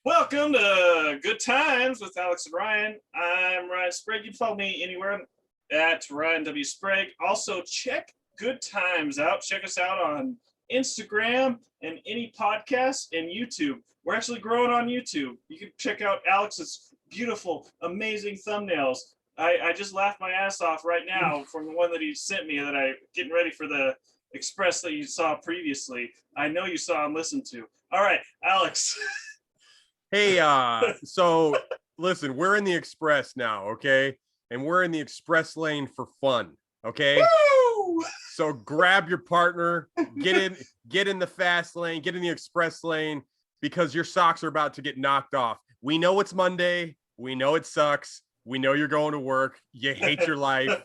Welcome to Good Times with Alex and Ryan. I'm Ryan Sprague. You can follow me anywhere at Ryan W. Sprague. Also, check Good Times out. Check us out on Instagram and any podcast and YouTube. We're actually growing on YouTube. You can check out Alex's beautiful, amazing thumbnails. I just laughed my ass off right now from the one that he sent me that I getting ready for the Express that you saw previously. I know you saw and listened to. All right, Alex. Hey, so listen, we're in the Express now, okay? And we're in the Express lane for fun, okay? Woo! So grab your partner, get in the fast lane, get in the Express lane, because your socks are about to get knocked off. We know it's Monday. We know it sucks. We know you're going to work. You hate your life.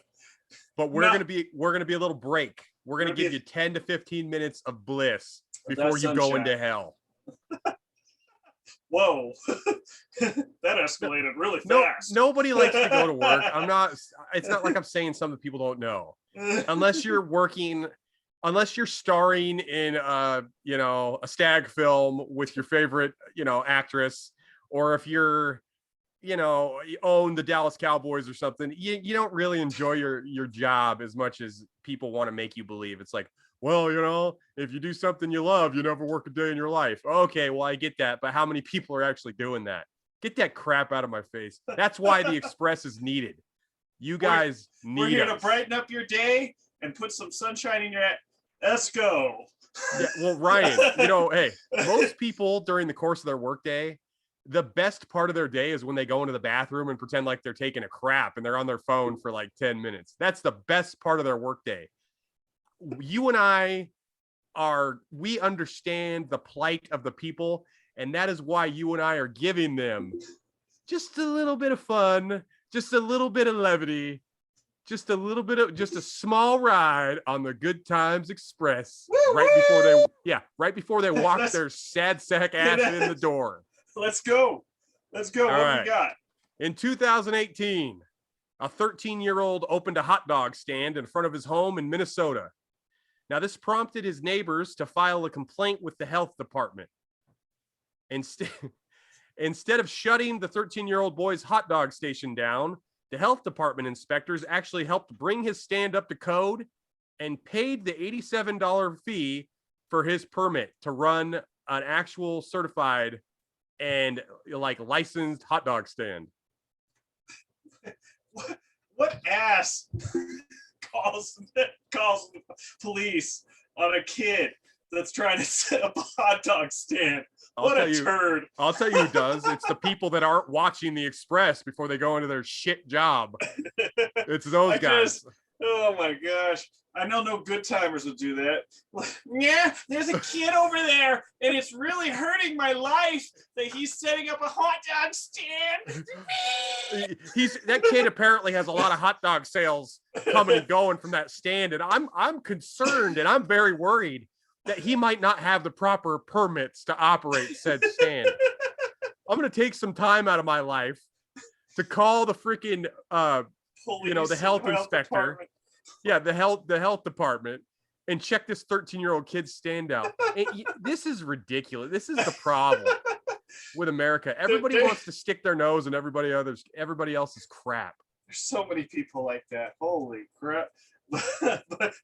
But we're gonna be a little break. We're gonna give you 10 to 15 minutes of bliss before you go into hell. Whoa, that escalated really fast. Nobody likes to go to work. It's not like I'm saying something people don't know. Unless you're starring in a stag film with your favorite, actress, or if you're, you own the Dallas Cowboys or something, you don't really enjoy your job as much as people want to make you believe. It's like, well, if you do something you love, you never work a day in your life. Okay, well, I get that, but how many people are actually doing that? Get that crap out of my face. That's why the Express is needed. You guys need us. We're here to brighten up your day and put some sunshine in your. Let's go. Yeah, well, Ryan, hey, most people during the course of their workday, the best part of their day is when they go into the bathroom and pretend like they're taking a crap and they're on their phone for like 10 minutes. That's the best part of their workday. You and I we understand the plight of the people, and that is why you and I are giving them just a little bit of fun, just a little bit of levity, just a small ride on the Good Times Express. Woo-woo! Right before they walk their sad sack ass in the door. Let's go. All what right. We got? In 2018, a 13-year-old opened a hot dog stand in front of his home in Minnesota. Now, this prompted his neighbors to file a complaint with the health department. Instead of shutting the 13-year-old boy's hot dog station down, the health department inspectors actually helped bring his stand up to code and paid the $87 fee for his permit to run an actual certified and licensed hot dog stand. What ass calls the police on a kid that's trying to set up a hot dog stand? Turd. I'll tell you who does. It's the people that aren't watching the Express before they go into their shit job. It's those guys. Oh my gosh. I know no good timers would do that. Yeah, there's a kid over there, and it's really hurting my life that he's setting up a hot dog stand. That kid apparently has a lot of hot dog sales coming and going from that stand, and I'm concerned and I'm very worried that he might not have the proper permits to operate said stand. I'm gonna take some time out of my life to call the freaking the health inspector. Yeah, the health department, and check this 13-year-old kid's stand out. This is ridiculous. This is the problem with America. Everybody wants to stick their nose in everybody else's crap. There's so many people like that. Holy crap.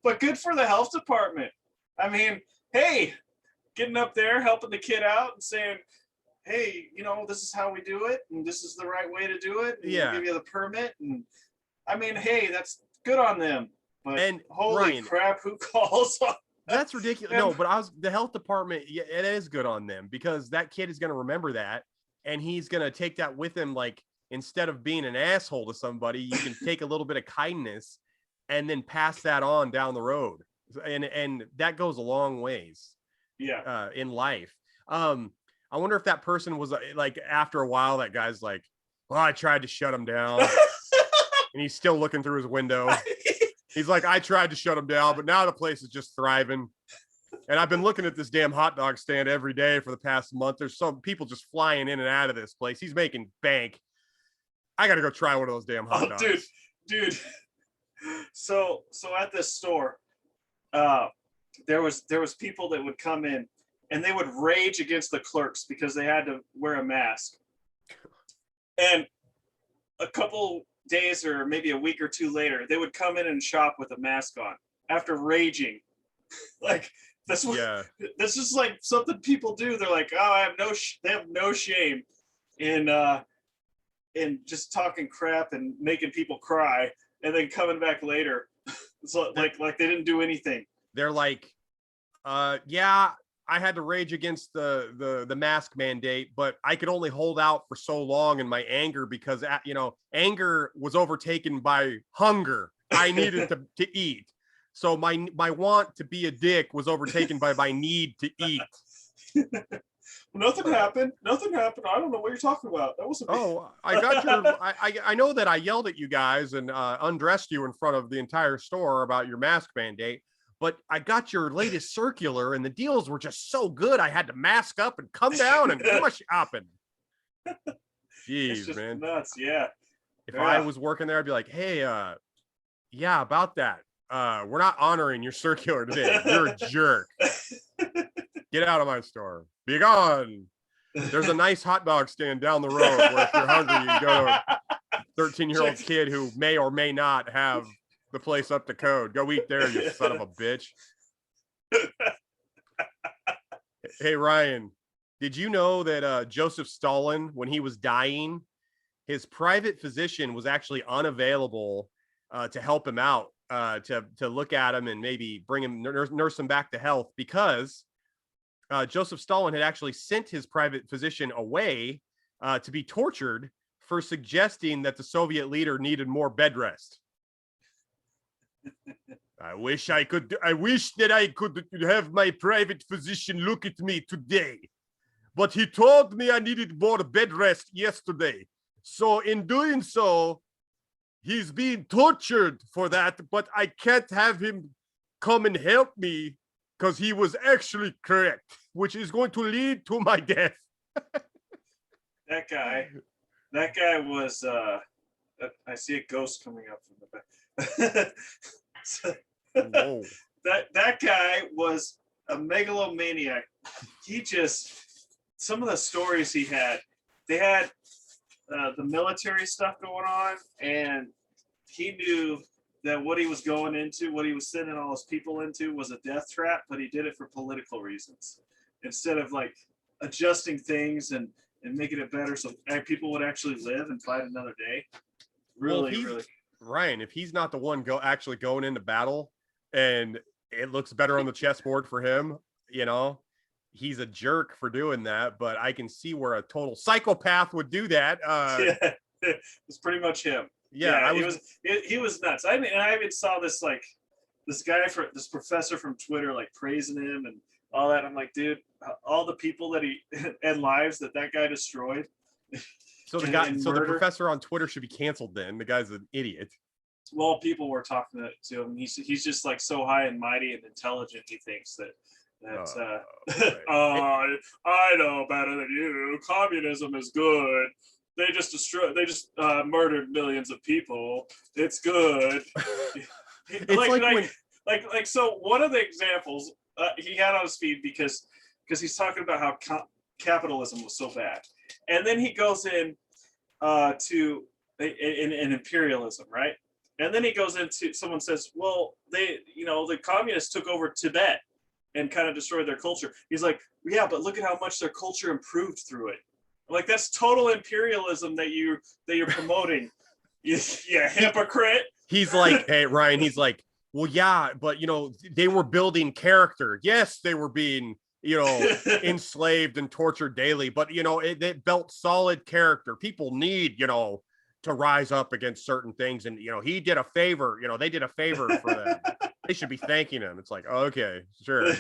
But good for the health department. I mean, hey, getting up there, helping the kid out and saying, hey, this is how we do it, and this is the right way to do it. And we'll give you the permit. And I mean, hey, that's good on them. But holy Ryan, crap, who calls on that's ridiculous. No, but the health department, yeah, it is good on them, because that kid is going to remember that, and he's going to take that with him. Like, instead of being an asshole to somebody, you can take a little bit of kindness and then pass that on down the road. And that goes a long ways. Yeah. In life. I wonder if that person was like, after a while, that guy's like, well, I tried to shut him down. And he's still looking through his window. He's like, I tried to shut him down, but now the place is just thriving. And I've been looking at this damn hot dog stand every day for the past month. There's some people just flying in and out of this place. He's making bank. I got to go try one of those damn hot dogs. Dude. So at this store, there was people that would come in and they would rage against the clerks because they had to wear a mask. And a couple days or maybe a week or two later, they would come in and shop with a mask on after raging. Like this is like something people do. They're like, oh, they have no shame in just talking crap and making people cry, and then coming back later. It's like they didn't do anything. They're like, yeah, I had to rage against the mask mandate, but I could only hold out for so long in my anger because, anger was overtaken by hunger. I needed to eat. So my want to be a dick was overtaken by my need to eat. Nothing happened. Nothing happened. I don't know what you're talking about. That was I got your. I know that I yelled at you guys and undressed you in front of the entire store about your mask mandate, but I got your latest circular and the deals were just so good. I had to mask up and come down and do my shopping. Jeez, man, nuts. Yeah. If I was working there, I'd be like, hey, yeah, about that. We're not honoring your circular today. You're a jerk. Get out of my store. Be gone. There's a nice hot dog stand down the road where if you're hungry, you can go to a 13-year-old kid who may or may not have the place up to code. Go eat there, you son of a bitch. Hey, Ryan, did you know that Joseph Stalin, when he was dying, his private physician was actually unavailable to help him out, to look at him and maybe bring him, nurse him back to health, because Joseph Stalin had actually sent his private physician away to be tortured for suggesting that the Soviet leader needed more bed rest. I wish that I could have my private physician look at me today, but he told me I needed more bed rest yesterday. So in doing so, he's being tortured for that, but I can't have him come and help me because he was actually correct, which is going to lead to my death. That guy was, I see a ghost coming up from the back. Whoa. That guy was a megalomaniac. Some of the stories he had, they had the military stuff going on, and he knew that what he was going into, what he was sending all his people into, was a death trap, but he did it for political reasons. Instead of like adjusting things and making it better so people would actually live and fight another day. Really. Ryan, if he's not the one actually going into battle and it looks better on the chessboard for him, he's a jerk for doing that, but I can see where a total psychopath would do that. Yeah, it's pretty much him. Yeah, he was nuts. I mean, I even saw this this professor from Twitter like praising him and all that. I'm like, dude, all the people that and lives that guy destroyed. So the professor on Twitter should be canceled. Then the guy's an idiot. Well, people were talking to him. He's just like so high and mighty and intelligent. He thinks that I know better than you. Communism is good. They just murdered millions of people. It's good. It's so one of the examples he had on his feed because he's talking about how capitalism was so bad, and then he goes in to imperialism, right? And then he goes into, someone says, well, the communists took over Tibet and kind of destroyed their culture. He's like, yeah, but look at how much their culture improved through it. Like, that's total imperialism that you're promoting. Yeah, hypocrite. He's like, hey, Ryan, he's like, well, yeah, but they were building character. Yes, they were being, enslaved and tortured daily, but it built solid character. People need, to rise up against certain things, and he did a favor. They did a favor for them. They should be thanking him. It's like, oh, okay, sure.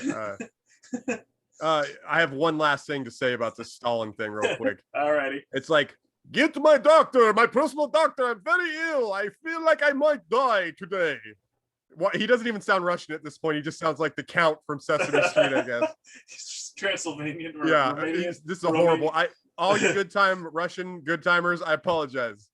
I have one last thing to say about this Stalin thing real quick. Alrighty. It's like, get to my doctor, my personal doctor. I'm very ill. I feel like I might die today. What? He doesn't even sound Russian at this point. He just sounds like the Count from Sesame Street, I guess. He's just Transylvanian. Yeah, this is a horrible. All you Russian good timers, I apologize.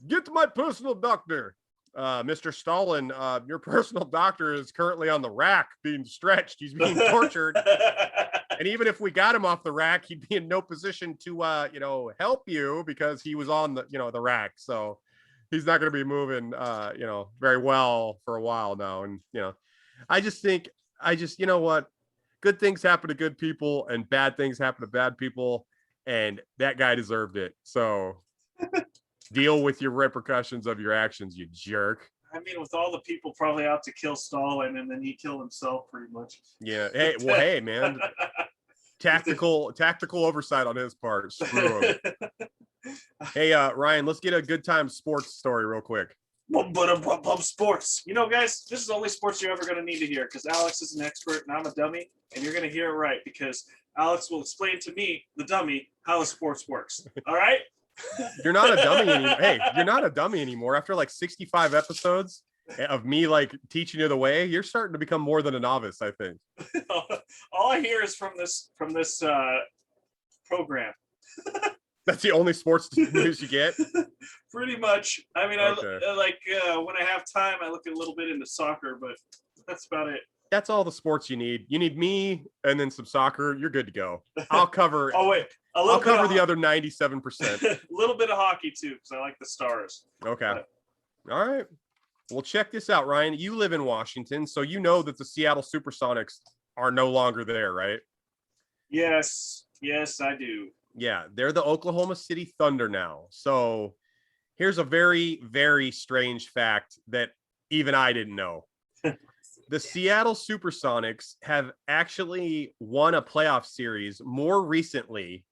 Get to my personal doctor. Mr. Stalin, your personal doctor is currently on the rack being stretched. He's being tortured. And even if we got him off the rack, he'd be in no position to, help you because he was on the rack. So he's not going to be moving, very well for a while now. And, I just think, you know what? Good things happen to good people and bad things happen to bad people. And that guy deserved it. So deal with your repercussions of your actions, you jerk. I mean, with all the people probably out to kill Stalin, and then he killed himself pretty much. Yeah. Hey, man. Tactical oversight on his part. Screw him. Hey, Ryan, let's get a good time sports story real quick. Sports. Guys, this is the only sports you're ever going to need to hear because Alex is an expert and I'm a dummy, and you're going to hear it right because Alex will explain to me, the dummy, how a sports works. All right? You're not a dummy anymore. Hey, you're not a dummy anymore. After like 65 episodes of me like teaching you the way, you're starting to become more than a novice, I think. All I hear is from this program. That's the only sports news you get? Pretty much. I mean, Okay. I when I have time, I look a little bit into soccer, but that's about it. That's all the sports you need. You need me and then some soccer. You're good to go. I'll cover. Oh wait, I'll cover the other 97%. A little bit of hockey too, because I like the Stars. Okay. All right. Well, check this out, Ryan. You live in Washington, so you know that the Seattle Supersonics are no longer there, right? Yes, I do. Yeah, they're the Oklahoma City Thunder now. So here's a very, very strange fact that even I didn't know. The Seattle Supersonics have actually won a playoff series more recently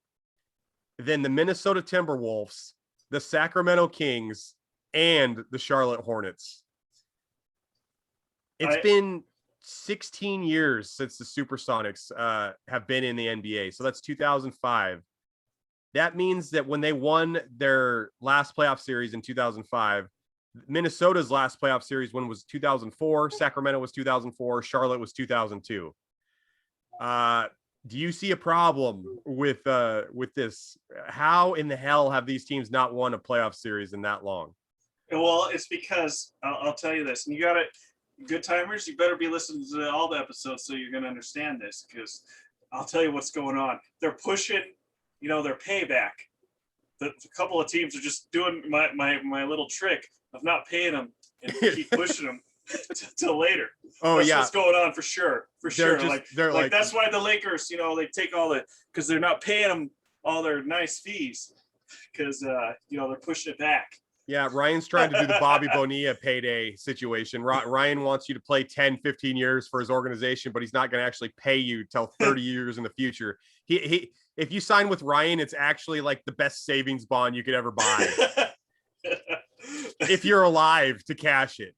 than the Minnesota Timberwolves, the Sacramento Kings, and the Charlotte Hornets. It's been 16 years since the Supersonics have been in the NBA. So that's 2005. That means that when they won their last playoff series in 2005, Minnesota's last playoff series one was 2004, Sacramento was 2004, Charlotte was 2002. Do you see a problem with this? How in the hell have these teams not won a playoff series in that long? Well, it's because I'll tell you this, and you got it, good timers. You better be listening to all the episodes so you're going to understand this. Because I'll tell you what's going on. They're pushing, their payback. The couple of teams are just doing my little trick of not paying them and keep pushing them till later. That's what's going on for sure. They're like that's why the Lakers, they take all the, because they're not paying them all their nice fees because they're pushing it back. Yeah, Ryan's trying to do the Bobby Bonilla payday situation. Ryan wants you to play 10, 15 years for his organization, but he's not going to actually pay you till 30 years in the future. He if you sign with Ryan, it's actually like the best savings bond you could ever buy. If you're alive to cash it.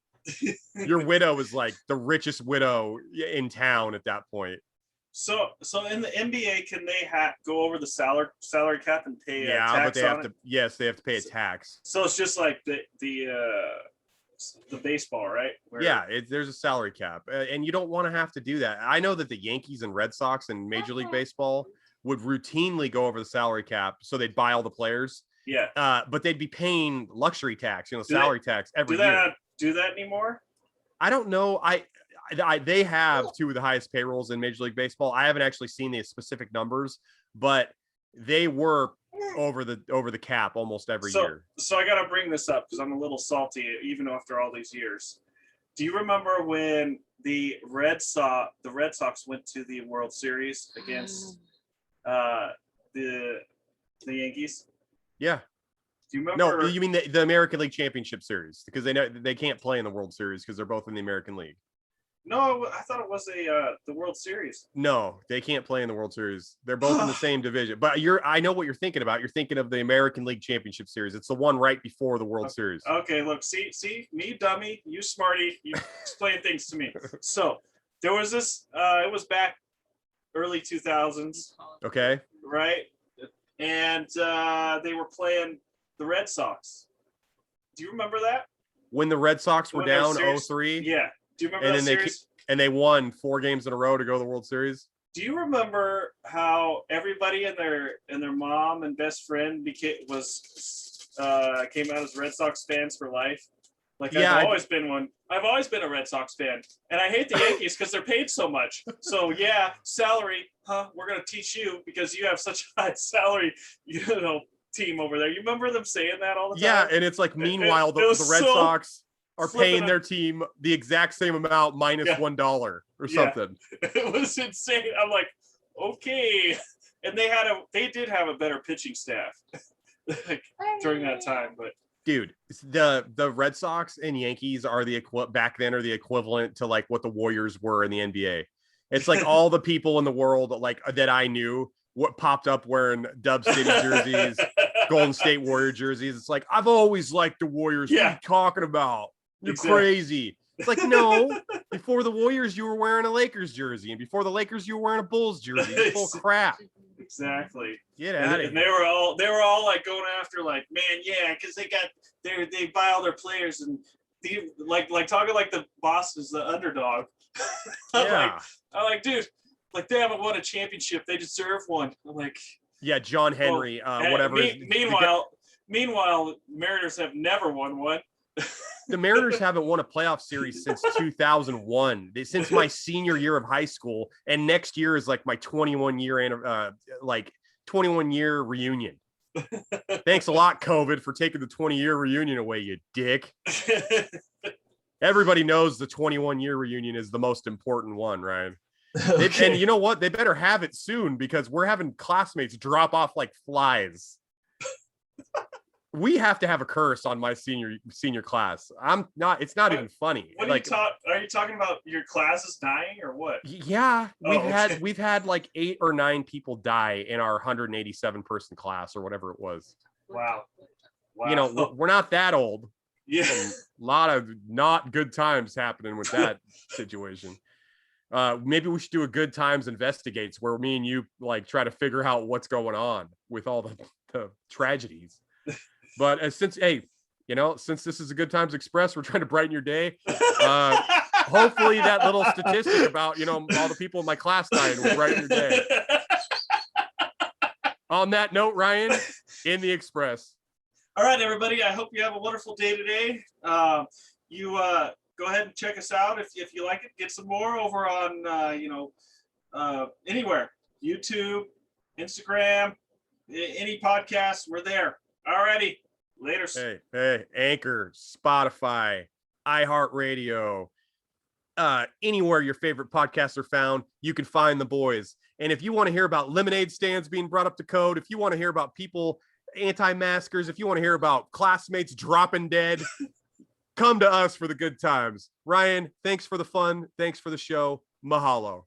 Your widow is like the richest widow in town at that point. So in the NBA, can they go over the salary cap and pay tax but they have on to. it? Yes, they have to pay a tax. So it's just like the baseball, right? There's a salary cap, and you don't want to have to do that. I know that the Yankees and Red Sox and Major League Baseball would routinely go over the salary cap, so they'd buy all the players. Yeah. But they'd be paying luxury tax, salary tax every year. Not do that anymore? I don't know. They have two of the highest payrolls in Major League Baseball. I haven't actually seen the specific numbers, but they were over the cap almost every year. So I got to bring this up because I'm a little salty, even after all these years. Do you remember when the Red Sox went to the World Series against the Yankees? Yeah. Do you remember? No, you mean the American League Championship Series, because they know they can't play in the World Series because they're both in the American League. No, I thought it was the World Series. No, they can't play in the World Series. They're both in the same division. But I know what you're thinking about. You're thinking of the American League Championship Series. It's the one right before the World Series. Okay, look, see, me dummy, you smarty, you explain things to me. So there was this. It was back early 2000s. Okay. Right, and they were playing the Red Sox. Do you remember that? When the Red Sox were down 0-3? Yeah. Do you remember that series? And they won 4 games in a row to go to the World Series? Do you remember how everybody and their mom and best friend came out as Red Sox fans for life? Like Yeah, I've always been one. I've always been a Red Sox fan, and I hate the Yankees because they're paid so much. So yeah, salary, huh? We're gonna teach you because you have such a high salary, team over there. You remember them saying that all the time? Yeah, and it's like meanwhile it the was Red so Sox are paying flipping their team the exact same amount minus Yeah. $1 or Yeah. something. It was insane. I'm like, okay, and they did have a better pitching staff like, during that time, but. Dude, the Red Sox and Yankees are back then are the equivalent to like what the Warriors were in the NBA. It's like all the people in the world like that I knew what popped up wearing Dub City jerseys, Golden State Warrior jerseys. It's like, I've always liked the Warriors. Yeah. What are you talking about? You're Exactly. crazy. It's like, no, before the Warriors, you were wearing a Lakers jersey, and before the Lakers, you were wearing a Bulls jersey. You're full of crap. Exactly. Get out of here. And they were all like going after like, man, yeah, because they buy all their players and like talking like the boss is the underdog. Yeah. I'm like, dude, like they haven't won a championship. They deserve one. I'm like, yeah, John Henry, whatever. Meanwhile, Mariners have never won one. The Mariners haven't won a playoff series since 2001. Since my senior year of high school, and next year is like my 21 year reunion. Thanks a lot, COVID, for taking the 20-year reunion away, you dick. Everybody knows the 21-year reunion is the most important one, Ryan. Okay. And you know what? They better have it soon because we're having classmates drop off like flies. We have to have a curse on my senior class. It's not even funny. What are you talking about your classes dying or what? Yeah, we've had like 8 or 9 people die in our 187 person class or whatever it was. Wow. We're not that old. Yeah. A lot of not good times happening with that situation. Maybe we should do a good times investigates where me and you like try to figure out what's going on with all the tragedies. But since this is a Good Times Express, we're trying to brighten your day. Hopefully that little statistic about, all the people in my class dying will brighten your day. On that note, Ryan, in the Express. All right, everybody. I hope you have a wonderful day today. You go ahead and check us out if you like it. Get some more over on, anywhere. YouTube, Instagram, any podcast, we're there. Alrighty, later. Hey, Anchor, Spotify, iHeartRadio, anywhere your favorite podcasts are found, you can find the boys. And if you want to hear about lemonade stands being brought up to code, if you want to hear about people, anti-maskers, if you want to hear about classmates dropping dead, come to us for the good times. Ryan, thanks for the fun. Thanks for the show. Mahalo.